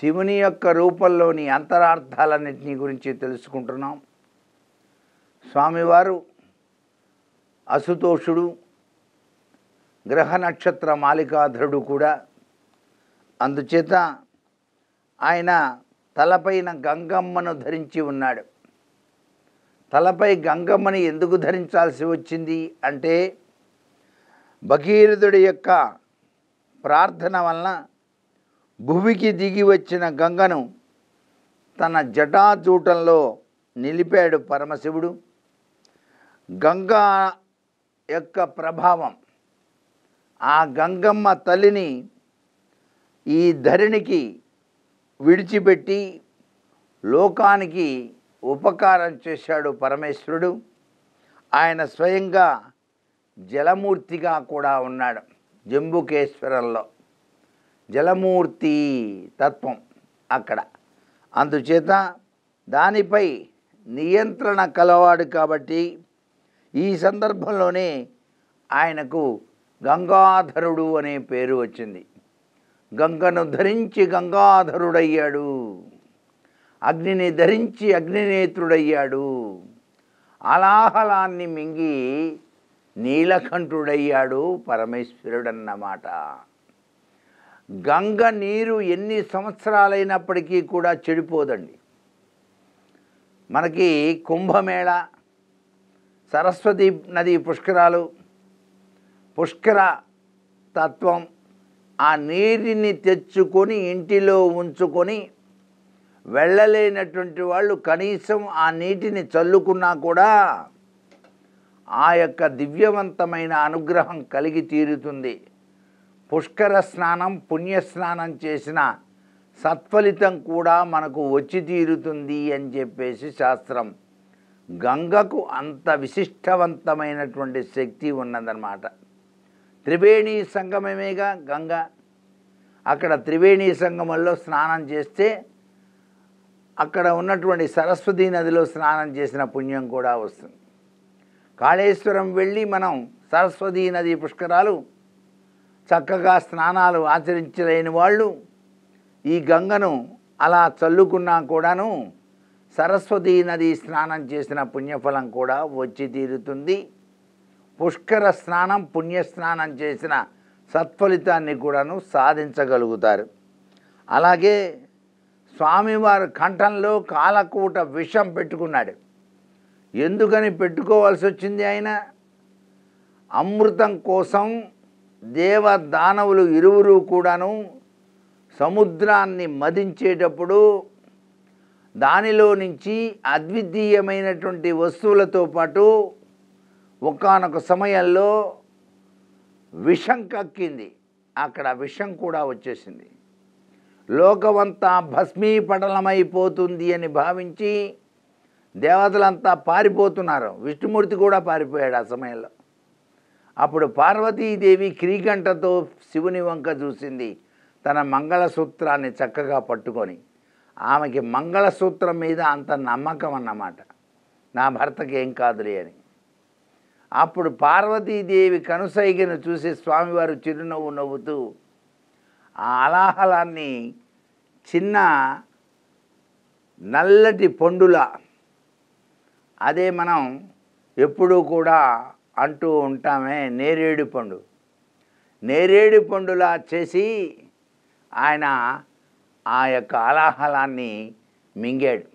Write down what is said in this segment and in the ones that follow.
శివుని యొక్క రూపంలోని అంతరార్థాలన్నింటినీ గురించి తెలుసుకుంటున్నాం. స్వామివారు అసుతోషుడు, గ్రహ నక్షత్ర మాలికాధరుడు కూడా. అందుచేత ఆయన తలపైన గంగమ్మను ధరించి ఉన్నాడు. తలపై గంగమ్మని ఎందుకు ధరించాల్సి వచ్చింది అంటే, భగీరథుడి యొక్క ప్రార్థన వలన భువికి దిగి వచ్చిన గంగను తన జటాజూటంలో నిలిపాడు పరమశివుడు. గంగా యొక్క ప్రభావం, ఆ గంగమ్మ తల్లిని ఈ ధరణికి విడిచిపెట్టి లోకానికి ఉపకారం చేశాడు పరమేశ్వరుడు. ఆయన స్వయంగా జలమూర్తిగా కూడా ఉన్నాడు. జంబుకేశ్వరంలో జలమూర్తి తత్వం అక్కడ. అందుచేత దానిపై నియంత్రణ కలవాడు కాబట్టి ఈ సందర్భంలోనే ఆయనకు గంగాధరుడు అనే పేరు వచ్చింది. గంగను ధరించి గంగాధరుడయ్యాడు, అగ్నిని ధరించి అగ్నినేత్రుడయ్యాడు, అలాహలాన్ని మింగి నీలకంఠుడయ్యాడు పరమేశ్వరుడన్నమాట. గంగ నీరు ఎన్ని సంవత్సరాలైనప్పటికీ కూడా చెడిపోదండి. మనకి కుంభమేళ, సరస్వతి నది పుష్కరాలు, పుష్కర తత్వం, ఆ నీటిని తెచ్చుకొని ఇంటిలో ఉంచుకొని వెళ్ళలేనటువంటి వాళ్ళు కనీసం ఆ నీటిని చల్లుకున్నా కూడా ఆ యొక్క దివ్యవంతమైన అనుగ్రహం కలిగి తీరుతుంది. పుష్కర స్నానం, పుణ్యస్నానం చేసిన సత్ఫలితం కూడా మనకు వచ్చి తీరుతుంది అని చెప్పేసి శాస్త్రం. గంగకు అంత విశిష్టవంతమైనటువంటి శక్తి ఉన్నదన్నమాట. త్రివేణి సంగమమేగా గంగ. అక్కడ త్రివేణి సంగమంలో స్నానం చేస్తే అక్కడ ఉన్నటువంటి సరస్వతీ నదిలో స్నానం చేసిన పుణ్యం కూడా వస్తుంది. కాళేశ్వరం వెళ్ళి మనం సరస్వతీ నది పుష్కరాలు చక్కగా స్నానాలు ఆచరించలేని వాళ్ళు ఈ గంగను అలా చల్లుకున్నా కూడాను సరస్వతీ నది స్నానం చేసిన పుణ్యఫలం కూడా వచ్చి తీరుతుంది. పుష్కర స్నానం, పుణ్యస్నానం చేసిన సత్ఫలితాన్ని కూడాను సాధించగలుగుతారు. అలాగే స్వామివారు కంఠంలో కాలకూట విషం పెట్టుకున్నాడు. ఎందుకని పెట్టుకోవాల్సి వచ్చింది? ఆయన అమృతం కోసం దేవ దానవులు ఇరువురు కూడాను సముద్రాన్ని మదించేటప్పుడు దానిలో నుంచి అద్వితీయమైనటువంటి వస్తువులతో పాటు ఒకానొక సమయంలో విషం కక్కింది. అక్కడ విషం కూడా వచ్చేసింది. లోకమంతా భస్మీపటలమైపోతుంది అని భావించి దేవతలంతా పారిపోతున్నారు. విష్ణుమూర్తి కూడా పారిపోయాడు ఆ సమయంలో. అప్పుడు పార్వతీదేవి క్రీగంటతో శివుని వంక చూసింది, తన మంగళసూత్రాన్ని చక్కగా పట్టుకొని. ఆమెకి మంగళసూత్రం మీద అంత నమ్మకం అన్నమాట, నా భర్తకి ఏం కాదులే అని. అప్పుడు పార్వతీదేవి కనుసైగను చూసి స్వామివారు చిరునవ్వు నవ్వుతూ ఆ అలాహలాన్ని చిన్న నల్లటి పండులా, అదే మనం ఎప్పుడూ కూడా అంటూ ఉంటామే నేరేడు పండు, నేరేడు పండులా చేసి ఆయన ఆ యొక్క అలాహలాన్ని మింగాడు.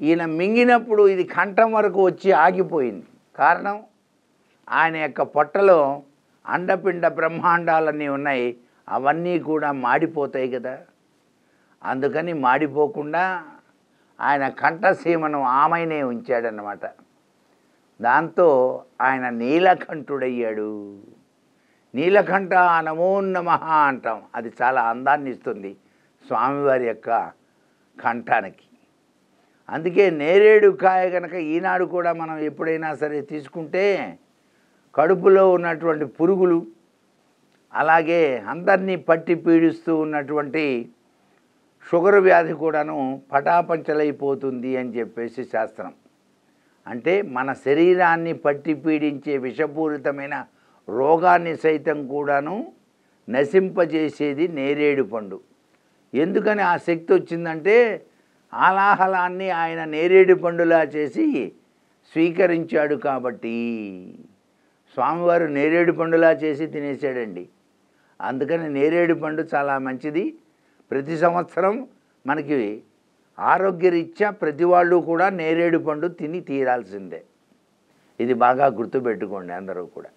ఈయన మింగినప్పుడు ఇది కంఠం వరకు వచ్చి ఆగిపోయింది. కారణం, ఆయన యొక్క పొట్టలో అండపిండ బ్రహ్మాండాలన్నీ ఉన్నాయి, అవన్నీ కూడా మాడిపోతాయి కదా. అందుకని మాడిపోకుండా ఆయన కంఠసీమను ఆమెనే ఉంచాడన్నమాట. దాంతో ఆయన నీలకంఠుడయ్యాడు. నీలకంఠ నమో నమః అంటాం. అది చాలా అందాన్ని ఇస్తుంది స్వామివారి యొక్క కంఠానికి. అందుకే నేరేడు కాయ కనుక ఈనాడు కూడా మనం ఎప్పుడైనా సరే తీసుకుంటే కడుపులో ఉన్నటువంటి పురుగులు, అలాగే అందరినీ పట్టి పీడిస్తూ ఉన్నటువంటి షుగర్ వ్యాధి కూడాను పటాపంచలైపోతుంది అని చెప్పేసి శాస్త్రం. అంటే మన శరీరాన్ని పట్టి పీడించే విషపూరితమైన రోగాన్ని సైతం కూడాను నశింపజేసేది నేరేడు పండు. ఎందుకని ఆ శక్తి వచ్చిందంటే ఆలాహలాన్ని ఆయన నేరేడు పండులా చేసి స్వీకరించాడు కాబట్టి. స్వామివారు నేరేడు పండులా చేసి తినేసాడండి. అందుకని నేరేడు పండు చాలా మంచిది. ప్రతి సంవత్సరం మనకి ఆరోగ్యరీత్యా ప్రతి వాళ్ళు కూడా నేరేడు పండు తిని తీరాల్సిందే. ఇది బాగా గుర్తుపెట్టుకోండి అందరూ కూడా.